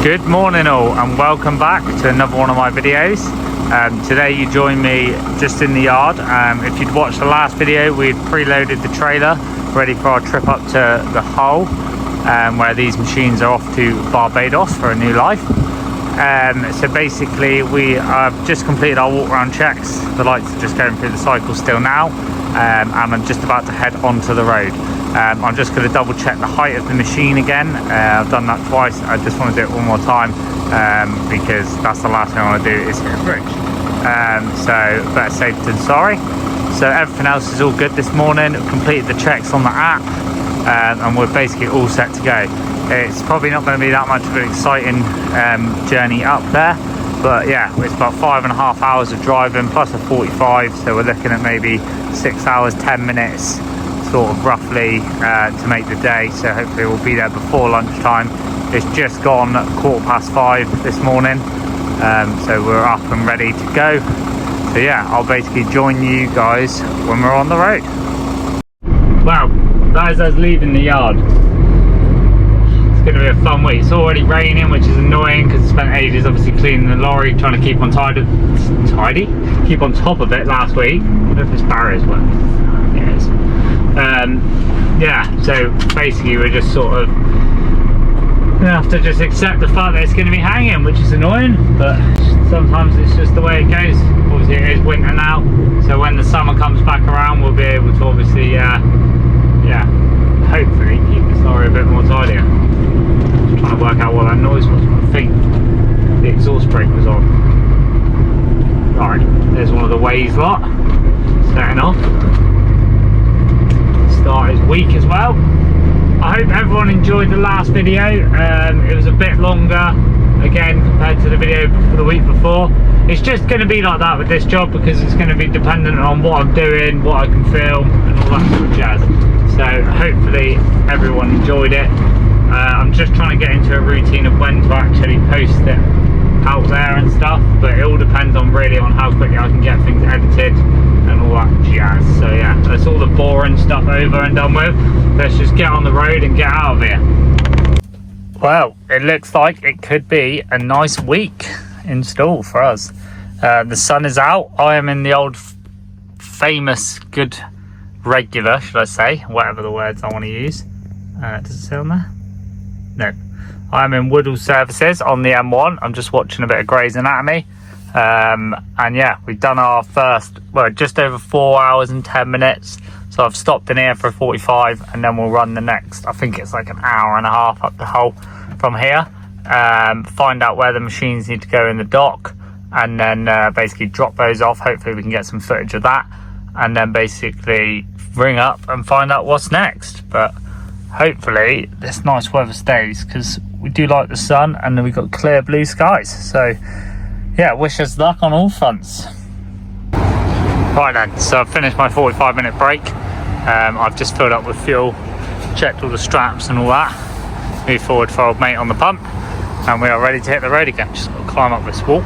Good morning all, and welcome back to another one of my videos. Today you join me just in the yard. If you'd watched the last video, we'd preloaded the trailer ready for our trip up to the Hull, where these machines are off to Barbados for a new life. So basically we have just completed our walk around checks. The lights are just going through the cycle still now, and I'm just about to head onto the road. I'm just going to double check the height of the machine again. I've done that twice. I just want to do it one more time because that's the last thing I want to do is hit a bridge. So better safe than sorry. So everything else is all good this morning. I've completed the checks on the app, and we're basically all set to go. It's probably not going to be that much of an exciting journey up there, but yeah, it's about 5.5 hours of driving plus a 45, so we're looking at maybe 6 hours 10 minutes sort of roughly to make the day. So hopefully we'll be there before lunchtime. It's just gone 5:15 this morning, so we're up and ready to go. So yeah, I'll basically join you guys when we're on the road. Wow, that is us leaving the yard. It's going to be a fun week. It's already raining, which is annoying because I spent ages obviously cleaning the lorry, trying to keep on keep on top of it last week. I wonder if this barrier's working. Yeah, it is. Yeah, so basically we're just sort of gonna have to just accept the fact that it's going to be hanging, which is annoying, but sometimes it's just the way it goes. Obviously it is winter now, so when the summer comes back around we'll be able to obviously hopefully keep this lorry a bit more tidier. Just trying to work out what that noise was. I think the exhaust brake was on. Right, there's one of the Waze lot setting off. Start is weak as well. I hope everyone enjoyed the last video. It was a bit longer again compared to the video for the week before. It's just going to be like that with this job because it's going to be dependent on what I'm doing, what I can film and all that sort of jazz. So hopefully everyone enjoyed it. I'm just trying to get into a routine of when to actually post it out there and stuff, but it all depends on really on how quickly I can get things edited and all that jazz. So yeah, that's all the boring stuff over and done with. Let's just get on the road and get out of here. Well, it looks like it could be a nice week in store for us. The sun is out. I am in the old famous good regular, should I say, whatever the words I want to use. Does it say on there? No. I'm in Woodall Services on the M1. I'm just watching a bit of Grey's Anatomy. And yeah, we've done our first, well, just over 4 hours and 10 minutes. So I've stopped in here for a 45 and then we'll run the next, I think it's like an hour and a half up the Hull from here. Find out where the machines need to go in the dock and then basically drop those off. Hopefully we can get some footage of that and then basically ring up and find out what's next. But hopefully this nice weather stays because we do like the sun and then we've got clear blue skies. So yeah, wish us luck on all fronts. Right then, so I've finished my 45-minute break. I've just filled up with fuel, checked all the straps and all that, moved forward for old mate on the pump, and we are ready to hit the road again. Just got to climb up this wall.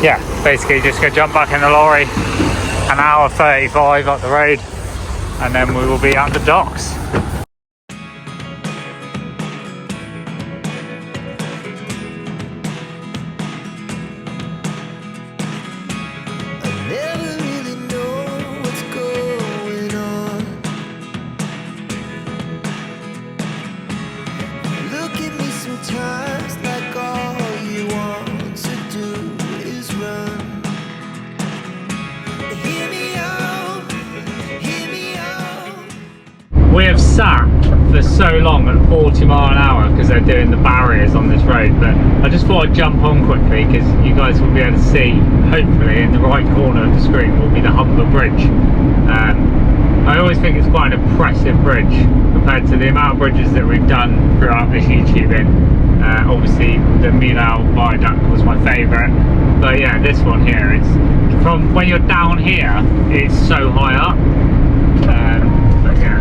Yeah, basically just go jump back in the lorry, an hour 35 up the road, and then we will be at the docks. We have sat for so long at 40 mile an hour because they're doing the barriers on this road, but I just thought I'd jump on quickly because you guys will be able to see, hopefully in the right corner of the screen will be the Humber Bridge. I always think it's quite an impressive bridge compared to the amount of bridges that we've done throughout this YouTubing. Obviously the Millau Viaduct was my favourite, but yeah, this one here, it's from when you're down here, it's so high up. But yeah,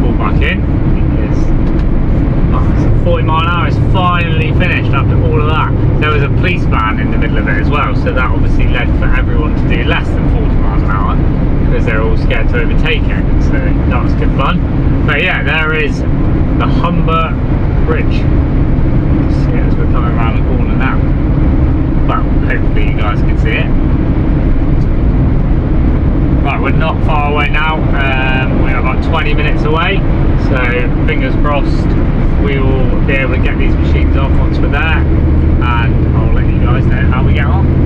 pull back in because 40 mile an hour is finally finished after all of that. There was a police van in the middle of it as well, so that obviously led for everyone to do less than 40 miles an hour because they're all scared to overtake it, so that was good fun. But yeah, there is the Humber Bridge. around the corner now. Well, hopefully you guys can see it. Right, we're not far away now. We're about 20 minutes away, so fingers crossed we will be able to get these machines off once we're there, and I'll let you guys know how we get on.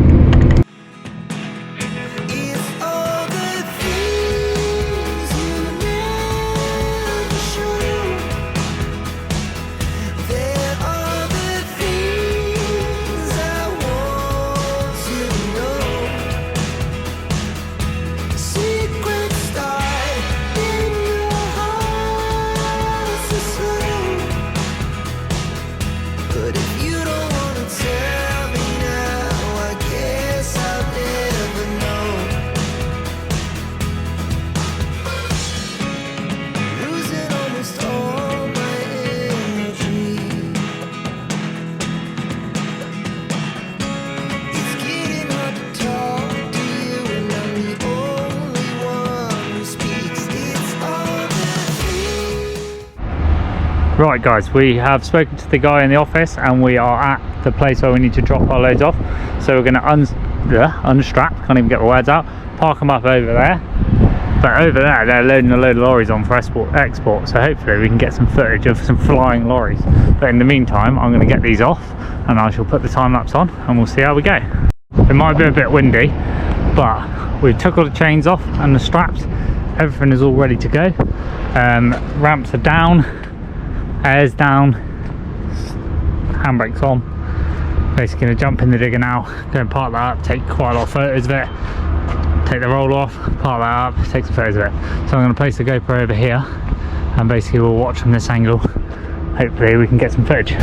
Right guys, we have spoken to the guy in the office and we are at the place where we need to drop our loads off. So we're going to unstrap, can't even get the words out, park them up over there. But over there they're loading a load of lorries on for export, so hopefully we can get some footage of some flying lorries. But in the meantime I'm going to get these off and I shall put the time lapse on and we'll see how we go. It might be a bit windy, but we took all the chains off and the straps, everything is all ready to go. Ramps are down, air's down, handbrake's on. Basically going to jump in the digger now, go and park that up, take quite a lot of photos of it, take the roll off, park that up, take some photos of it. So I'm going to place the GoPro over here and basically we'll watch from this angle. Hopefully we can get some footage.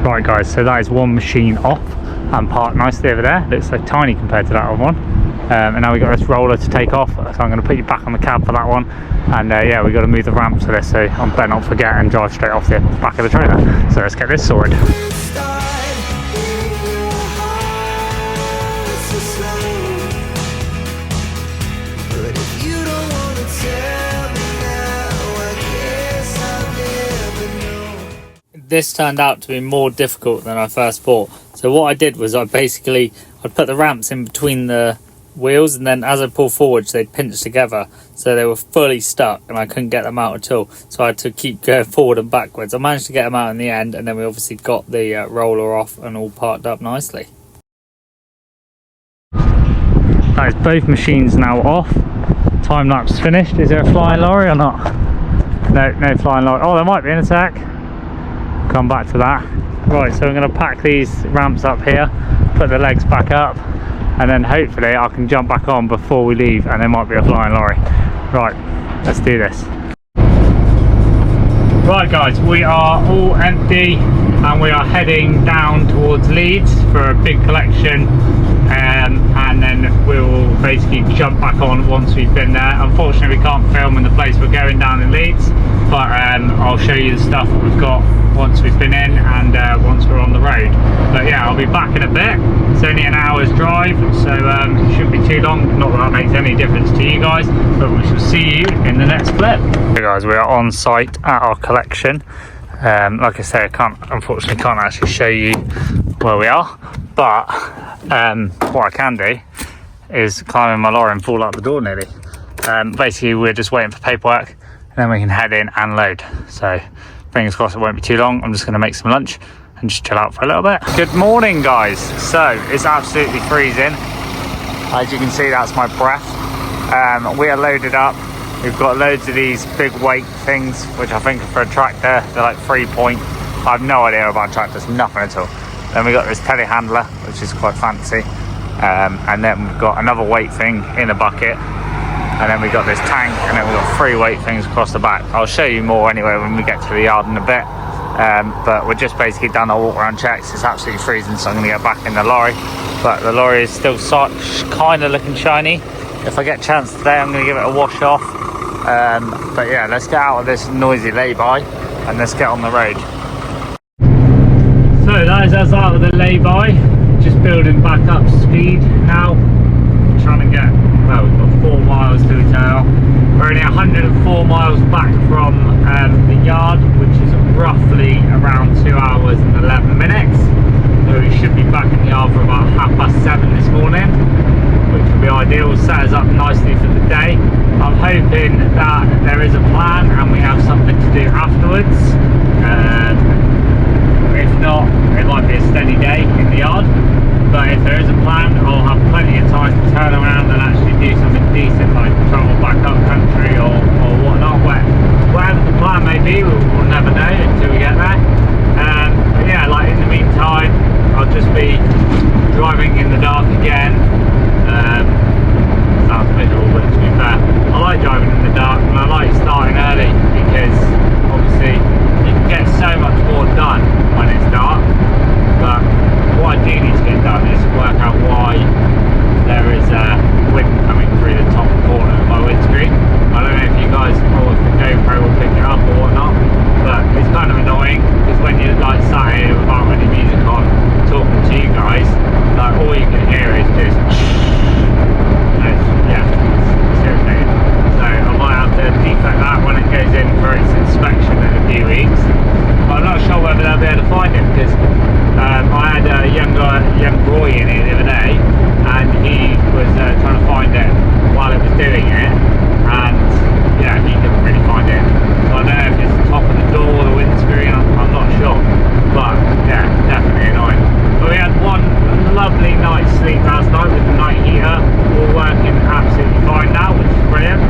Right guys, so that is one machine off and parked nicely over there. Looks so tiny compared to that other one. And now we've got this roller to take off, so I'm going to put you back on the cab for that one. And yeah, we've got to move the ramp to this, so I better not forget and drive straight off the back of the trailer. So let's get this sorted. This turned out to be more difficult than I first thought. So what I did was I'd put the ramps in between the wheels, and then as I pull forwards they'd pinch together, so they were fully stuck and I couldn't get them out at all. So I had to keep going forward and backwards. I managed to get them out in the end, and then we obviously got the roller off and all parked up nicely. That is both machines now off. Time lapse finished. Is there a flying lorry or not? No flying lorry. Oh, there might be in a sec. Come back to that. Right, so I'm going to pack these ramps up here, put the legs back up, and then hopefully I can jump back on before we leave and there might be a flying lorry. Right, let's do this. Right guys, we are all empty and we are heading down towards Leeds for a big collection, and then we will basically jump back on once we've been there. Unfortunately we can't film in the place we're going down in Leeds, but I'll show you the stuff that we've got once we've been in and once we're on the road. But yeah, I'll be back in a bit. It's only an hour's drive, so it shouldn't be too long. Not that that makes any difference to you guys, but we shall see you in the next clip. Hey guys, we are on site at our collection. Like I say, unfortunately can't actually show you where we are, but what I can do is climb in my lorry and fall out the door nearly. Basically we're just waiting for paperwork and then we can head in and load. So fingers crossed it won't be too long. I'm just going to make some lunch and just chill out for a little bit. Good morning guys. So it's absolutely freezing. As you can see, that's my breath. We are loaded up. We've got loads of these big weight things, which I think are for a tractor. They're like 3-point. I have no idea about tractors, nothing at all. Then we got this telehandler, which is quite fancy. And then we've got another weight thing in a bucket. And then we got this tank, and then we've got 3 weight things across the back. I'll show you more anyway when we get to the yard in a bit. But we're just basically done our walk around checks. It's absolutely freezing, so I'm going to get back in the lorry. But the lorry is still kind of looking shiny. If I get a chance today, I'm going to give it a wash off. But yeah, let's get out of this noisy lay-by and let's get on the road. So that is us out of the lay-by. Just building back up speed now. Trying to get, well, we've got 4 miles to return. We're only 104 miles back from the yard, which is roughly around 2 hours and 11 minutes. So we should be back in the yard for about 7:30 this morning, which will be ideal. Set us up nicely for the day. I'm hoping that there is a plan and we have something to do afterwards. If not, it might be a steady day in the yard. But if there is a plan, I'll have plenty of time to turn around and actually do something decent, like travel back up country or whatnot. Whatever the plan may be, we'll never know until we get there. But yeah, like in the meantime, I'll just be driving in the dark again. Sounds miserable, but to be fair, I like driving in the dark and I like starting early because obviously you can get so much more done when it's dark. But what I do need to get done is work out why there is wind coming through the top corner of my windscreen. I don't know if you guys or if the GoPro will pick it up or whatnot, but it's kind of annoying because when you're like sat here without any music on talking to you guys, like all you can hear is just yeah, it's irritating. So I might have to defect that when it goes in for its inspection in a few weeks. But I'm not sure whether they'll be able to find it because I had a young boy in here the other day and he was trying to find it while it was doing it, and yeah, he couldn't really find it. So I don't know if it's the top of the door or the windscreen, I'm not sure, but yeah, definitely annoying. But we had one lovely night's sleep last night with the night heater all working absolutely fine now, which is brilliant.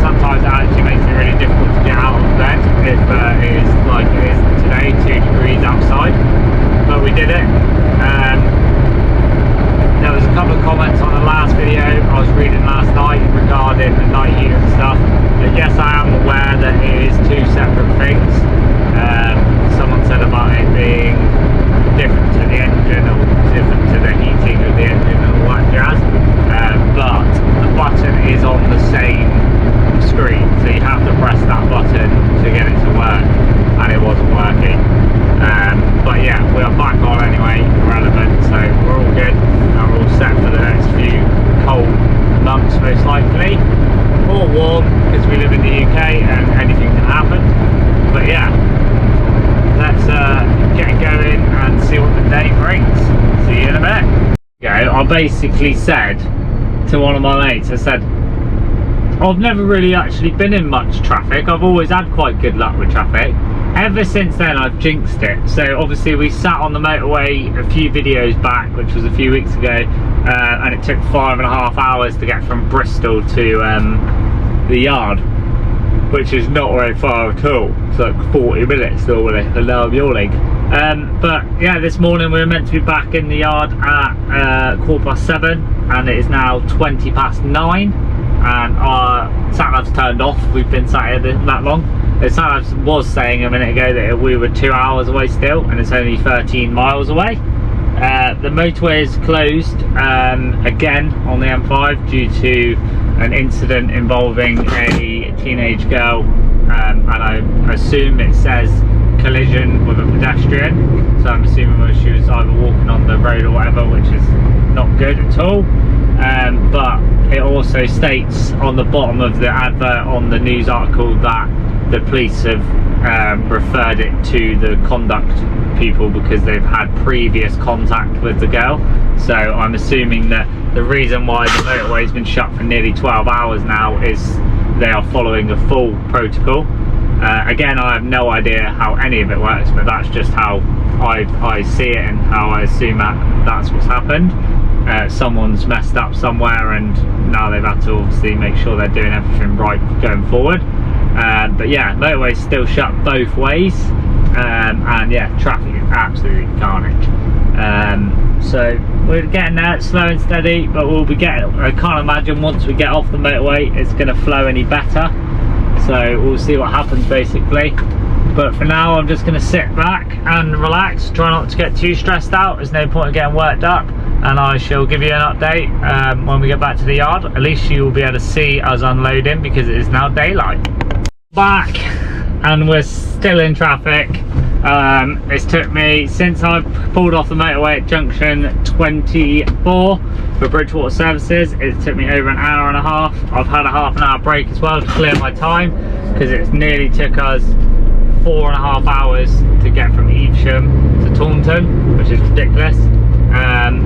Sometimes it actually makes it really difficult to get out of bed if it is like it is today, 2 degrees outside, but we did it. There was a couple of comments on the last video I was reading last night regarding the night heater and stuff. But yes, I am aware that it is 2 separate things. Someone said about it being different to the engine or different to the heating of the engine and all that jazz. But the button is on the same screen, so you have to press that button to get it to work, and it wasn't working. But yeah, we are back on anyway, irrelevant, so we're all good and we're all set for the next few cold months most likely, or warm because we live in the UK and anything can happen. But yeah, let's get going and see what the day brings. See you in a bit. I basically said to one of my mates, I said, I've never really actually been in much traffic. I've always had quite good luck with traffic. Ever since then I've jinxed it. So obviously we sat on the motorway a few videos back, which was a few weeks ago, and it took 5.5 hours to get from Bristol to the yard, which is not very far at all. It's like 40 minutes normally, and now I'm yawning. But yeah, this morning we were meant to be back in the yard at 7:15, and it is now 9:20, and our sat nav's turned off. We've been sat here that long. The sat nav was saying a minute ago that we were 2 hours away still, and it's only 13 miles away. The motorway is closed again on the M5 due to an incident involving a teenage girl, and I assume it says collision with a pedestrian, so I'm assuming she was either walking on the road or whatever, which is not good at all. But it also states on the bottom of the advert on the news article that the police have referred it to the conduct people because they've had previous contact with the girl. So I'm assuming that the reason why the motorway has been shut for nearly 12 hours now is they are following a full protocol. Again, I have no idea how any of it works, but that's just how I see it and how I assume that's what's happened. Someone's messed up somewhere and now they've had to obviously make sure they're doing everything right going forward. But yeah, motorway's still shut both ways, and yeah, traffic is absolutely carnage. So we're getting there slow and steady, but we'll be getting, I can't imagine once we get off the motorway it's going to flow any better, so we'll see what happens basically. But for now I'm just going to sit back and relax, try not to get too stressed out. There's no point in getting worked up, and I shall give you an update when we get back to the yard. At least you will be able to see us unloading because it is now daylight. Back, and we're still in traffic. It's took me, since I've pulled off the motorway at junction 24 for Bridgewater services, it's took me over an hour and a half. I've had a half an hour break as well to clear my time, because it's nearly took us 4.5 hours to get from Evesham to Taunton, which is ridiculous.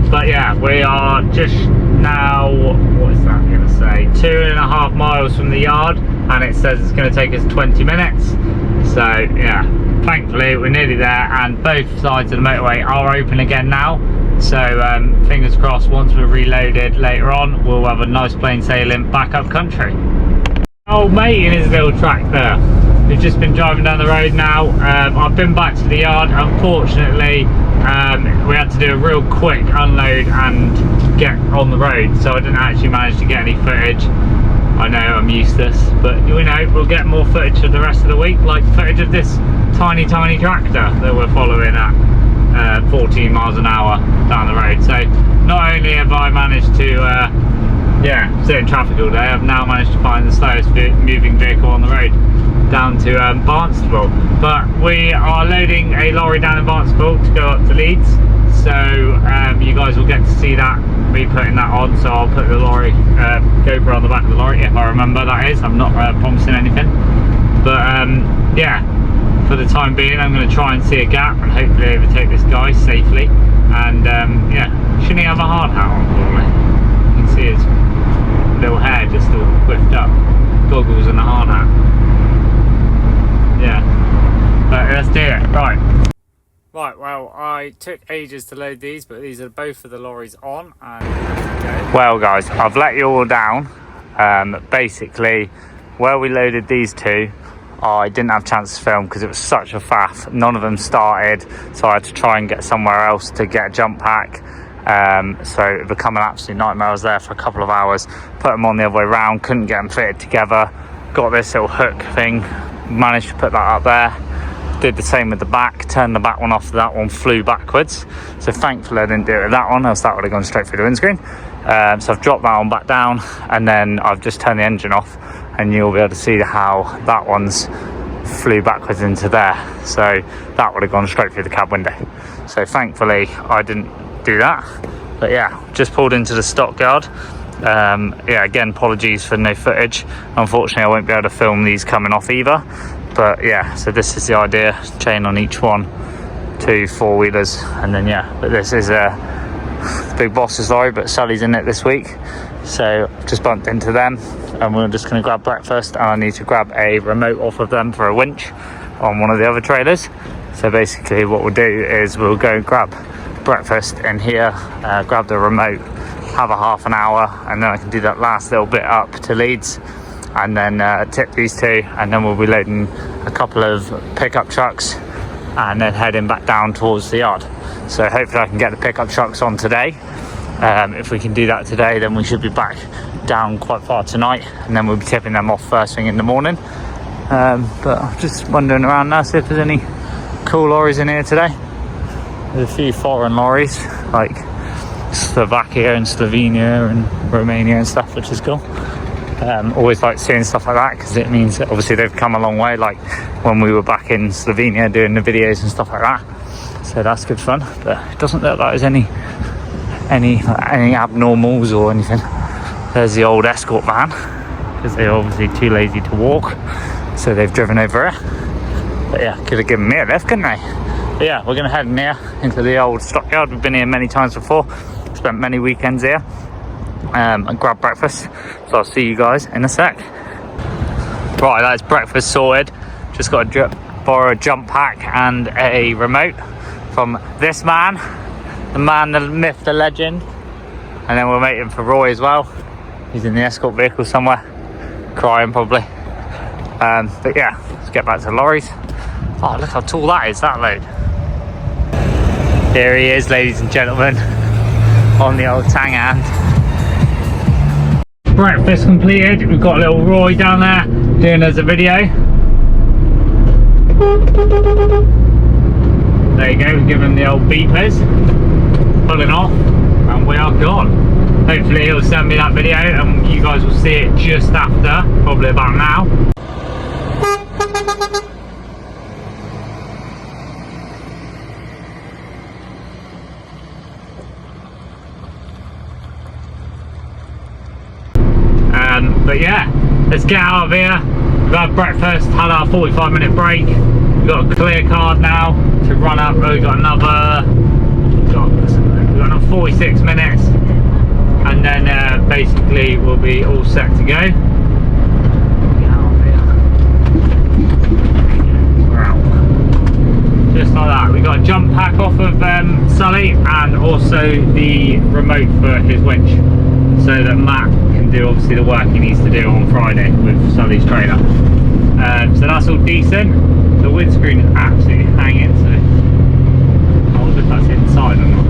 But yeah, we are just now, what is that going to say, 2.5 miles from the yard, and it says it's going to take us 20 minutes. So yeah, thankfully we're nearly there, and both sides of the motorway are open again now. So fingers crossed, once we're reloaded later on, we'll have a nice plain sailing back up country. Old mate in his little tractor. We've just been driving down the road now. I've been back to the yard. Unfortunately, we had to do a real quick unload and get on the road, so I didn't actually manage to get any footage. I know I'm useless, but you know, we'll get more footage for the rest of the week, like footage of this tiny tractor that we're following at 14 miles an hour down the road. So not only have I managed to sit in traffic all day, I've now managed to find the slowest moving vehicle on the road down to Barnstable. But we are loading a lorry down in Barnstable to go up to Leeds, so you guys will get to see that, me putting that on. So I'll put the lorry GoPro on the back of the lorry, if I remember, that is. I'm not promising anything, but yeah, for the time being I'm going to try and see a gap and hopefully overtake this guy safely. And yeah, shouldn't he have a hard hat on probably? You can see his little hair just all whipped up, goggles and a hard hat. Yeah, but let's do it. Right, well, I took ages to load these, but these are both of the lorries on, and well guys, I've let you all down. Basically, where we loaded these two, I didn't have a chance to film because it was such a faff. None of them started, so I had to try and get somewhere else to get a jump pack. So it became an absolute nightmare. I was there for a couple of hours, put them on the other way around, couldn't get them fitted together. Got this little hook thing, managed to put that up there. Did the same with the back, turned the back one off, that one flew backwards. So thankfully I didn't do it with that one, else that would have gone straight through the windscreen. So I've dropped that one back down, and then I've just turned the engine off, and you'll be able to see how that one's flew backwards into there. So that would have gone straight through the cab window. So thankfully I didn't do that. But yeah, just pulled into the Stockyard. Yeah, again, apologies for no footage. Unfortunately I won't be able to film these coming off either. But yeah, so this is the idea, chain on each one, 2 4-wheelers, and then yeah, but this is a big boss's lorry, but Sally's in it this week, so just bumped into them, and we're just going to grab breakfast, and I need to grab a remote off of them for a winch on one of the other trailers. So basically what we'll do is we'll go grab breakfast in here, grab the remote, have a half an hour, and then I can do that last little bit up to Leeds, and then tip these two, and then we'll be loading a couple of pickup trucks and then heading back down towards the yard. So hopefully I can get the pickup trucks on today. If we can do that today, then we should be back down quite far tonight, and then we'll be tipping them off first thing in the morning. But I'm just wandering around now, see if there's any cool lorries in here today. There's a few foreign lorries like Slovakia and Slovenia and Romania and stuff, which is cool. Always like seeing stuff like that, because it means that obviously they've come a long way, like when we were back in Slovenia doing the videos and stuff like that. So that's good fun, but it doesn't look like there's any abnormals or anything. There's the old escort van, because they're obviously too lazy to walk, so they've driven over it. But yeah, could have given me a lift, couldn't they? But yeah, we're going to head in here into the old Stockyard. We've been here many times before, spent many weekends here, and grab breakfast. So I'll see you guys in a sec. Right, that's breakfast sorted. Just got to borrow a jump pack and a remote from this man, the man, the myth, the legend. And then we're waiting for Roy as well. He's in the escort vehicle somewhere, crying probably. But yeah, let's get back to the lorries. Oh, look how tall that is, that load. There he is, ladies and gentlemen, on the old tang hand. Breakfast completed. We've got a little Roy down there doing us a video. There you go, we give him the old beepers, pulling off, and we are gone. Hopefully he'll send me that video and you guys will see it just after, probably about now. But yeah, let's get out of here. We've had breakfast, had our 45-minute break. We've got a clear card now to run up. We've got another 46 minutes, and then basically we'll be all set to go. Just like that. We got a jump pack off of Sully, and also the remote for his winch, so that Matt can do obviously the work he needs to do on Friday with Sully's trailer. So that's all decent. The windscreen is absolutely hanging, so I wonder if that's inside or not.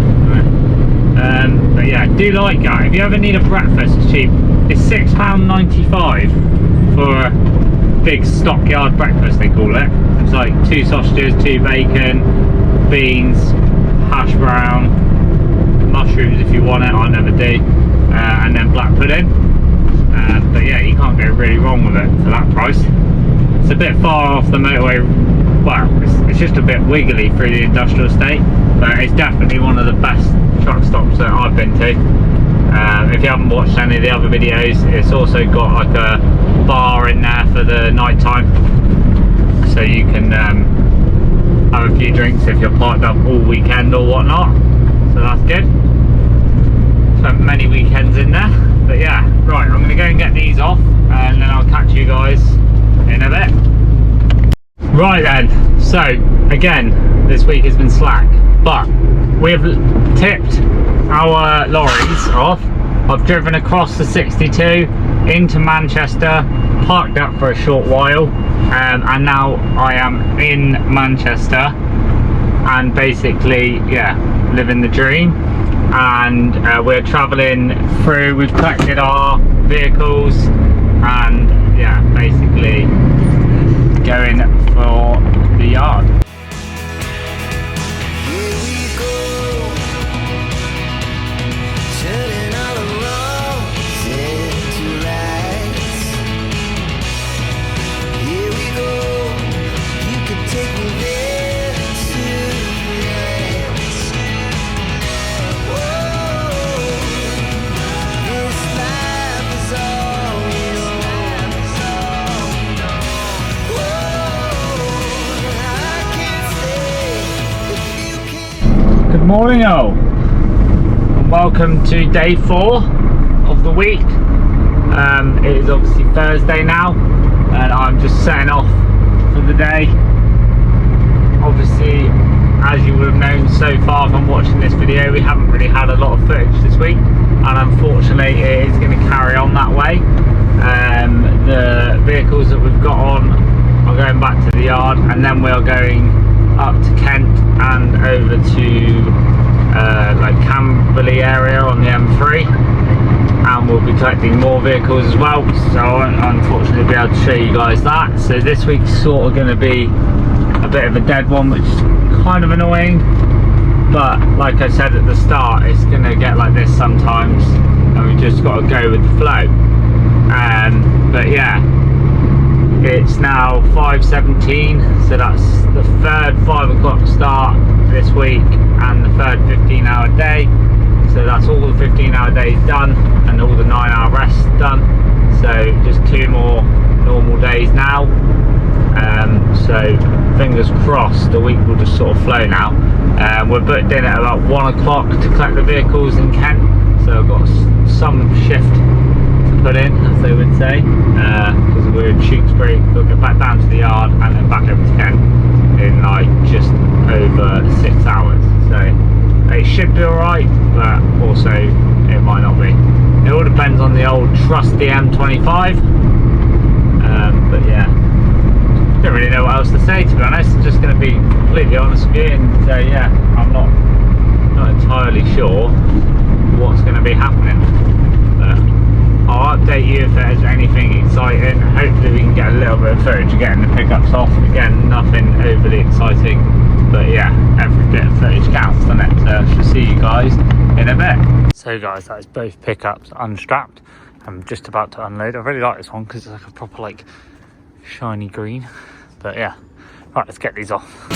But yeah, do like that. If you ever need a breakfast, it's cheap. It's £6.95 for a big Stockyard breakfast, they call it. It's like 2 sausages, 2 bacon, beans, hash brown, mushrooms if you want it, I never do, and then black pudding. But yeah, you can't go really wrong with it for that price. It's a bit far off the motorway. Well, it's just a bit wiggly through the industrial estate, but it's definitely one of the best truck stops that I've been to. If you haven't watched any of the other videos, it's also got like a bar in there for the night time, so you can have a few drinks if you're parked up all weekend or whatnot, so that's good. Spent many weekends in there. But yeah, right, I'm going to go and get these off, and then I'll catch you guys in a bit. Right then, so again, this week has been slack, but we've tipped our lorries off. I've driven across the 62 into Manchester, parked up for a short while, and now I am in Manchester, and basically, yeah, living the dream. And we're travelling through, we've collected our vehicles, and yeah, basically going for the yard. Good morning all, and welcome to day 4 of the week. It is obviously Thursday now, and I'm just setting off for the day. Obviously, as you would have known so far from watching this video, we haven't really had a lot of footage this week, and unfortunately it is going to carry on that way. The vehicles that we've got on are going back to the yard, and then we are going up to Kent and over to like Camberley area on the M3, and we'll be collecting more vehicles as well, so I won't unfortunately be able to show you guys that. So this week's sort of going to be a bit of a dead one, which is kind of annoying, but like I said at the start, it's going to get like this sometimes, and we just got to go with the flow. But yeah, it's now 5:17, so that's the third 5 o'clock start this week, and the third 15-hour day. So that's all the 15-hour days done, and all the 9-hour rests done. So just 2 more normal days now. So fingers crossed, the week will just sort of flow now. We're booked in at about 1 o'clock to collect the vehicles in Kent. So I've got some shift put in, as they would say, because we're in Tewkesbury. We'll get back down to the yard and then back over to Kent in like just over 6 hours. So it should be alright, but also it might not be. It all depends on the old trusty M25. But yeah, don't really know what else to say, to be honest. I'm just going to be completely honest with you and say, yeah, I'm not entirely sure what's going to be happening. But I'll update you if there's anything exciting. Hopefully we can get a little bit of footage of getting the pickups off. Again, nothing overly exciting, but yeah, every bit of footage counts, doesn't it? So I shall see you guys in a bit. So guys, that is both pickups unstrapped. I'm just about to unload. I really like this one because it's like a proper like shiny green. But yeah, right, let's get these off.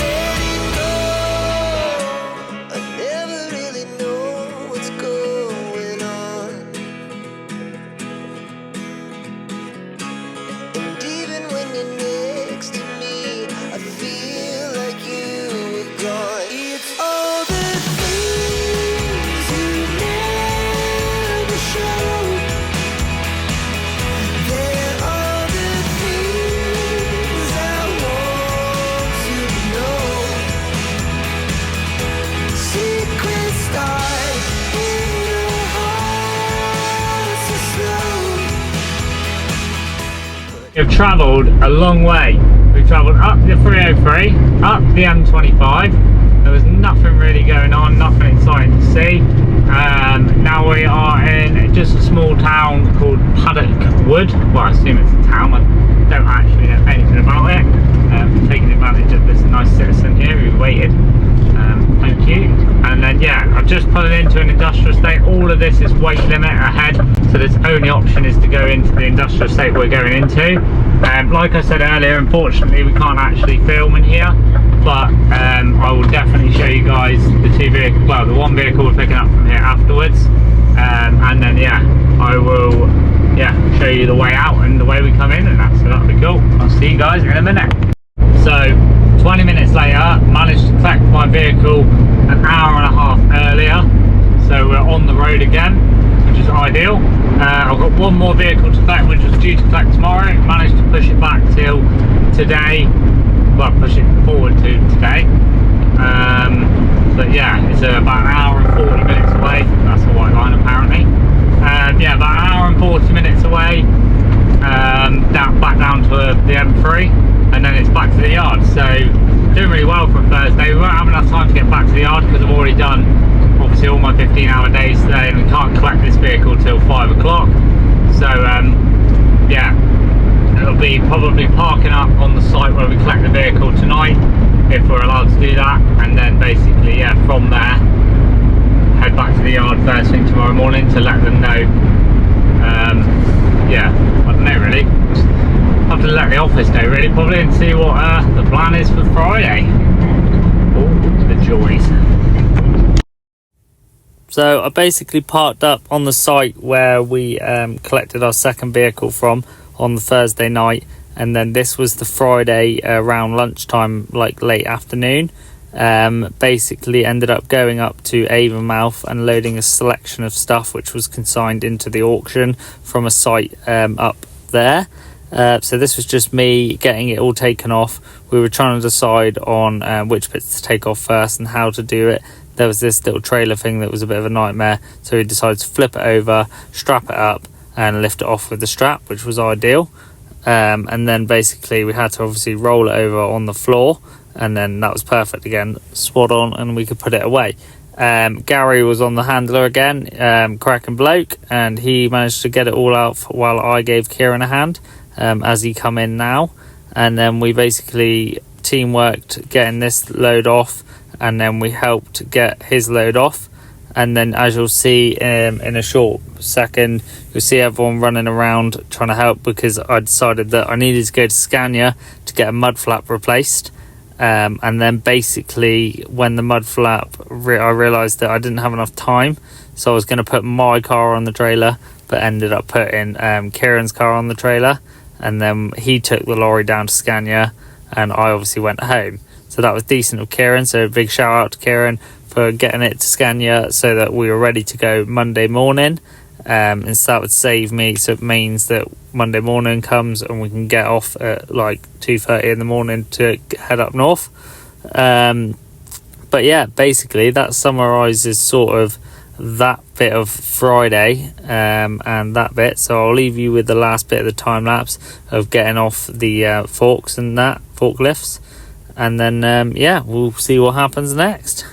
We've travelled a long way. We've travelled up the 303, up the M25. There was nothing really going on, nothing exciting to see. Now we are in just a small town called Paddock Wood. Well, I assume it's a town. I don't actually know anything about it. Taking advantage of this nice citizen here who waited. Thank you. And then yeah, I've just pulled into an industrial estate. All of this is weight limit ahead, so this only option is to go into the industrial estate we're going into. Like I said earlier, unfortunately we can't actually film in here, but I will definitely show you guys the two vehicles, well, the one vehicle we're picking up from here afterwards, and then yeah, I will show you the way out and the way we come in, and so that'll be cool. I'll see you guys in a minute. So 20 minutes later, managed to collect my vehicle an hour and a half earlier, so we're on the road again, which is ideal. I've got one more vehicle to collect, which was due to collect tomorrow. Managed to push it back till today, well, push it forward to today. But yeah, it's about an hour and 40 minutes away. That's a white line apparently. Yeah, about an hour and 40 minutes away, back down to the M3, and then it's back to the yard. So doing really well for a Thursday. We won't have enough time to get back to the yard because I've already done obviously all my 15-hour days today, and we can't collect this vehicle till 5 o'clock. So yeah, it'll be probably parking up on the site where we collect the vehicle tonight, if we're allowed to do that, and then basically yeah, from there head back to the yard first thing tomorrow morning to let them know. Yeah, I don't know really. Have to let the office know really, probably, and see what the plan is for Friday. Oh, the joys. So I basically parked up on the site where we collected our second vehicle from on the Thursday night, and then this was the Friday around lunchtime, like late afternoon. Basically ended up going up to Avonmouth and loading a selection of stuff which was consigned into the auction from a site up there. So this was just me getting it all taken off. We were trying to decide on which bits to take off first and how to do it. There was this little trailer thing that was a bit of a nightmare, so we decided to flip it over, strap it up and lift it off with the strap, which was ideal. And then basically we had to obviously roll it over on the floor, and then that was perfect again, swat on, and we could put it away. Gary was on the handler again, cracking bloke, and he managed to get it all out while I gave Kieran a hand as he come in now. And then we basically teamworked getting this load off, and then we helped get his load off. And then as you'll see in a short second, you'll see everyone running around trying to help, because I decided that I needed to go to Scania to get a mud flap replaced. And then basically when the mud flap, I realised that I didn't have enough time, so I was going to put my car on the trailer, but ended up putting Kieran's car on the trailer, and then he took the lorry down to Scania, and I obviously went home. So that was decent of Kieran, so a big shout out to Kieran for getting it to Scania so that we were ready to go Monday morning. And so that would save me, so it means that Monday morning comes and we can get off at like 2:30 in the morning to head up north. But yeah, basically that summarises sort of that bit of Friday and that bit. So I'll leave you with the last bit of the time lapse of getting off the forks and that forklifts, and then yeah, we'll see what happens next.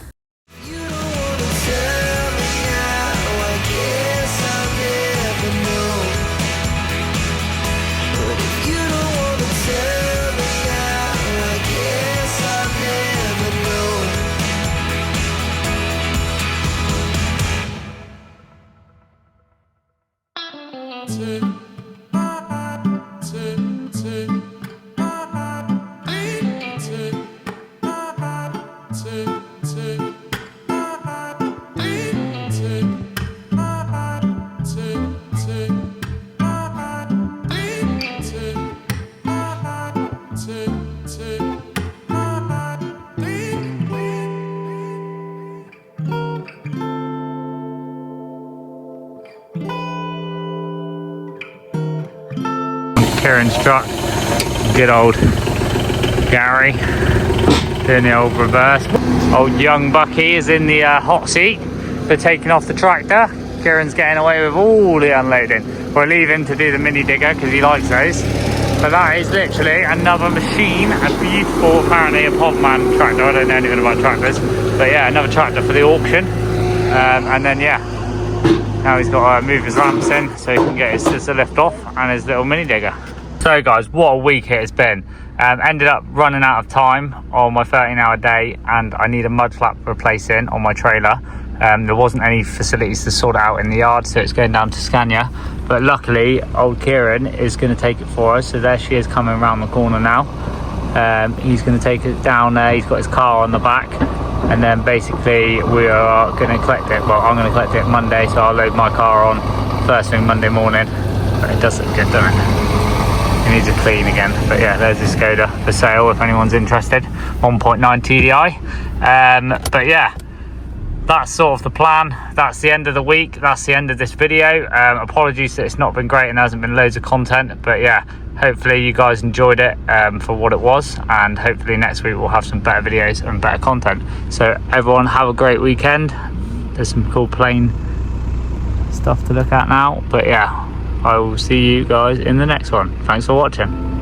Kieran's truck, good old Gary doing the old reverse. Old young Bucky is in the hot seat for taking off the tractor. Kieran's getting away with all the unloading. We'll leave him to do the mini digger because he likes those. But that is literally another machine, a beautiful, apparently a Podman tractor. I don't know anything about tractors, but yeah, another tractor for the auction. And then yeah, now he's got to move his lamps in so he can get his scissor lift off and his little mini digger. So guys, what a week it has been. Ended up running out of time on my 13-hour day, and I need a mud flap replacing on my trailer. There wasn't any facilities to sort it out in the yard, so it's going down to Scania. But luckily, old Kieran is going to take it for us. So there she is coming around the corner now. He's going to take it down there. He's got his car on the back. And then basically we are going to collect it. Well, I'm going to collect it Monday, so I'll load my car on first thing Monday morning. But it does look good, doesn't it? It needs a clean again. But yeah, there's this Skoda for sale if anyone's interested. 1.9 TDI. But yeah, that's sort of the plan. That's the end of the week. That's the end of this video. Apologies that it's not been great and there hasn't been loads of content, but yeah, hopefully you guys enjoyed it for what it was, and hopefully next week we'll have some better videos and better content. So everyone have a great weekend. There's some cool plane stuff to look at now, but yeah, I will see you guys in the next one. Thanks for watching.